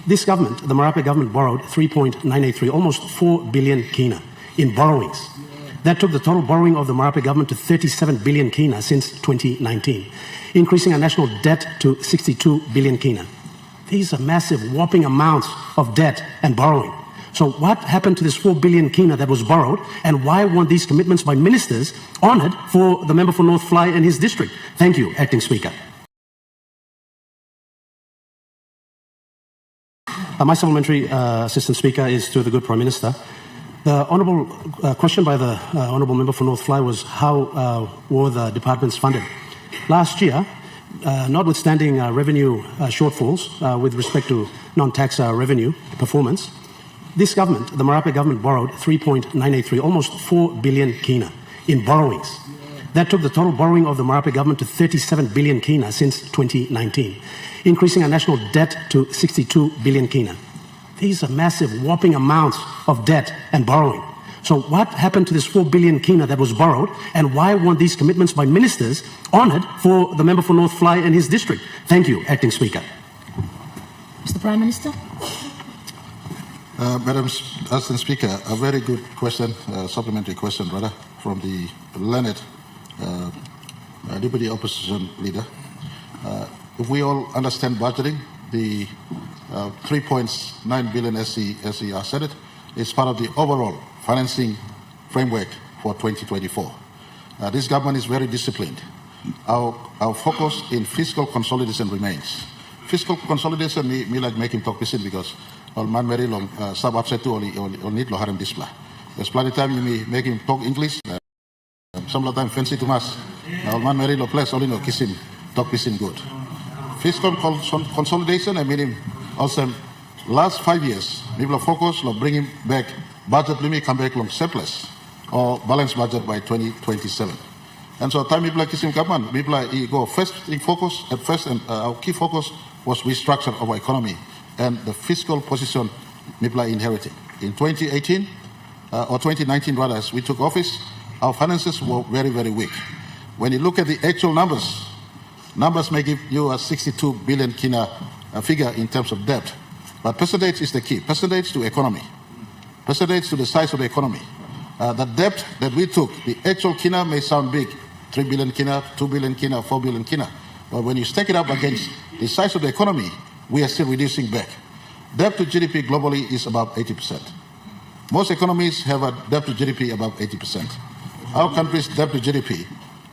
This government, the Marape government, borrowed 3.983, almost 4 billion kina in borrowings. That took the total borrowing of the Marape government to 37 billion kina since 2019, increasing our national debt to 62 billion kina. These are massive, whopping amounts of debt and borrowing. So what happened to this 4 billion kina that was borrowed, and why weren't these commitments by ministers honoured for the member for North Fly and his district? Thank you, Acting Speaker. My supplementary, Assistant Speaker, is to the good Prime Minister. The honourable question by the honourable member for North Fly was how were the departments funded? Last year, notwithstanding revenue shortfalls with respect to non-tax revenue performance, this government, the Marape government, borrowed 3.983, almost 4 billion kina in borrowings. That took the total borrowing of the Marape government to 37 billion kina since 2019, increasing our national debt to 62 billion kina. These are massive, whopping amounts of debt and borrowing. So what happened to this 4 billion kina that was borrowed, and why weren't these commitments by ministers honoured for the member for North Fly and his district? Thank you, Acting Speaker. Mr. Prime Minister. Madam Assistant Speaker, a very good question, supplementary question rather, from the learned Deputy Opposition Leader. If we all understand budgeting, the 3.9 billion SCR said it, is part of the overall financing framework for 2024. This government is very disciplined. Our focus in fiscal consolidation remains. Fiscal consolidation, me like making talk pisin because all man very long sub upset to only need lo haram display. There's plenty of time you me making talk English. Some of the time fancy to mass. All man very lo place only no kissing talk pisin good. Fiscal consolidation, I mean also last 5 years, people are focused on bringing back budget limit come back long surplus or balanced budget by 2027. And so time people like kissing government, people like go first in focus at first, and our key focus was restructure of our economy and the fiscal position people are inheriting. In 2018 or 2019 rather, as we took office, our finances were very, very weak. When you look at the actual numbers may give you a 62 billion kina figure in terms of debt, but percentage is the key. Percentage to economy, percentage to the size of the economy. The debt that we took, the actual kina may sound big, 3 billion kina, 2 billion kina, 4 billion kina, but when you stack it up against the size of the economy, we are still reducing back. Debt to GDP globally is about 80%. Most economies have a debt to GDP above 80%. Our country's debt to GDP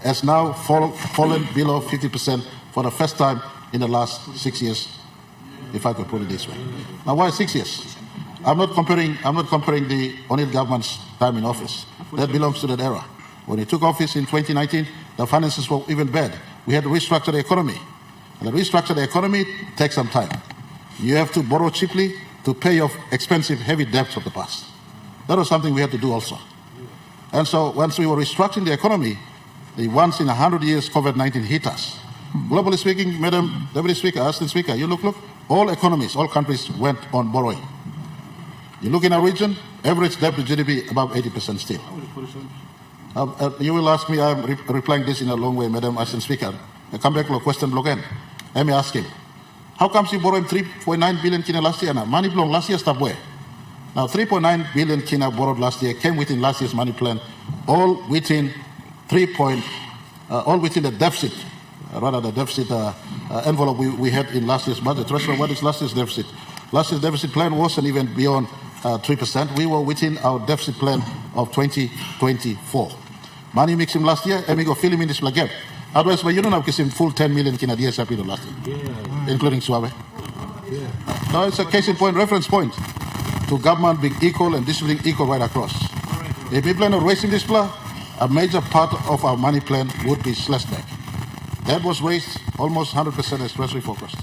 has now fallen below 50% for the first time in the last 6 years, if I could put it this way. Now, why 6 years? I'm not comparing the O'Neill government's time in office. That belongs to that era. When he took office in 2019, the finances were even bad. We had to restructure the economy. And to restructure the economy takes some time. You have to borrow cheaply to pay off expensive, heavy debts of the past. That was something we had to do also. And so once we were restructuring the economy, the once in 100 years COVID-19 hit us. Globally speaking, Madam Deputy Speaker, Assistant Speaker, you look, all economies, all countries went on borrowing. You look in our region, average debt to GDP above 80% still. You will ask me, I'm replying this in a long way, Madam Assistant Speaker. I come back to a question again. Let me ask him, how comes you borrowed 3.9 billion kina last year? Now, money belong last year, stop where? Now, 3.9 billion kina borrowed last year came within last year's money plan, all within the deficit, rather the deficit envelope we had in last year's budget. Treasurer, what is last year's deficit? Last year's deficit plan wasn't even beyond 3%. We were within our deficit plan of 2024. Money mix him last year, and we go fill him in this gap. Otherwise, but you don't have to him full 10 million kina DSRP last year, including Suave. Now it's a case in point, reference point to government being equal and distributing equal right across. If we plan on raising this plan, a major part of our money plan would be slashed back. That was raised almost 100% as treasury focused.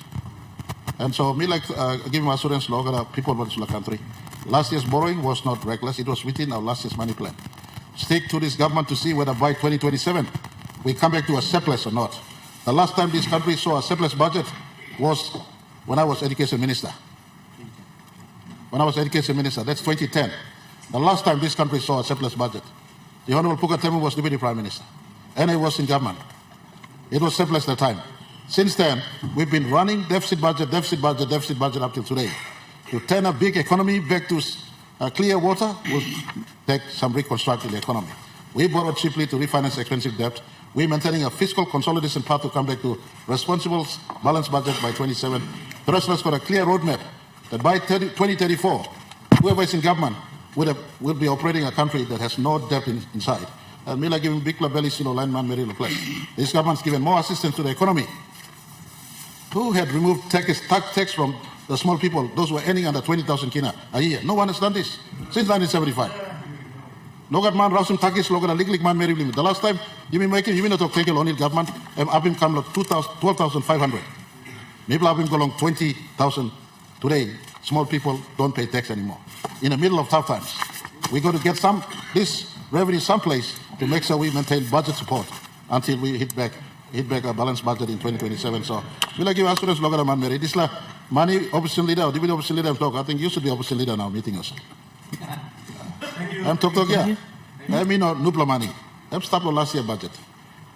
And so me like giving assurance to people of the country. Last year's borrowing was not reckless, it was within our last year's money plan. Stick to this government to see whether by 2027 we come back to a surplus or not. The last time this country saw a surplus budget was when I was Education Minister. When I was Education Minister, that's 2010. The last time this country saw a surplus budget. The Honorable Puka Temu was Deputy Prime Minister, and I was in government. It was surplus at the time. Since then, we've been running deficit budget up till today. to turn a big economy back to clear water will take some reconstructing the economy. We borrow cheaply to refinance expensive debt. We're maintaining a fiscal consolidation path to come back to responsible, balanced budget by 27. The rest of us got a clear roadmap that by 2034, whoever is in government will be operating a country that has no debt inside. And Mila giving big labelli silo landman Mary Leclerc. This government's given more assistance to the economy. Who had removed tax from the small people, those who are earning under 20,000 kina a year? No one has done this since 1975. Nogat man rausum takis logat a liglik man Mary limit. The last time you mean making you mean not to take a loan in government abim come 12,500. Maybe abim go along 20,000 today. Small people don't pay tax anymore. In the middle of tough times, we got to get this revenue someplace to make sure we maintain budget support until we hit back a balanced budget in 2027. So we'll give us students logat a man Mary. This money opposition leader, deputy opposition leader talk. I think you should be opposition leader now meeting us. I'm talking here. I mean, nupla money. I'm stopped last year budget.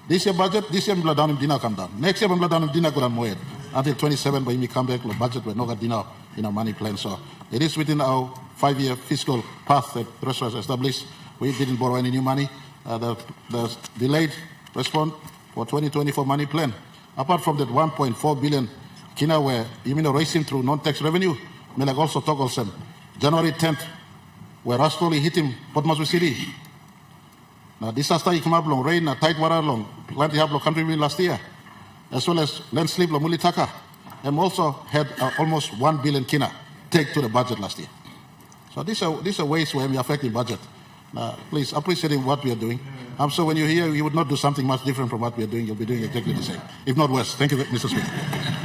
This year I'm down in dinner come down. Next year I'm down in dinner go down more. Until 27, when we come back, the budget will not get dinner in our money plan. So it is within our 5-year fiscal path that the rest was established. We didn't borrow any new money. The delayed response for 2024 money plan. Apart from that 1.4 billion kina where you mean raising through non-tax revenue, me like also talk also January 10th. Where Rastoli hit him, Port Moresby City. Now, disaster came up long, rain, tight water long, plenty of country last year, as well as landslip long Mulitaka, and also had almost 1 billion kina take to the budget last year. So these are ways where we are affecting budget. Please appreciate what we are doing. I'm sure when you're here, you would not do something much different from what we are doing. You'll be doing exactly the same, if not worse. Thank you, Mr. Speaker.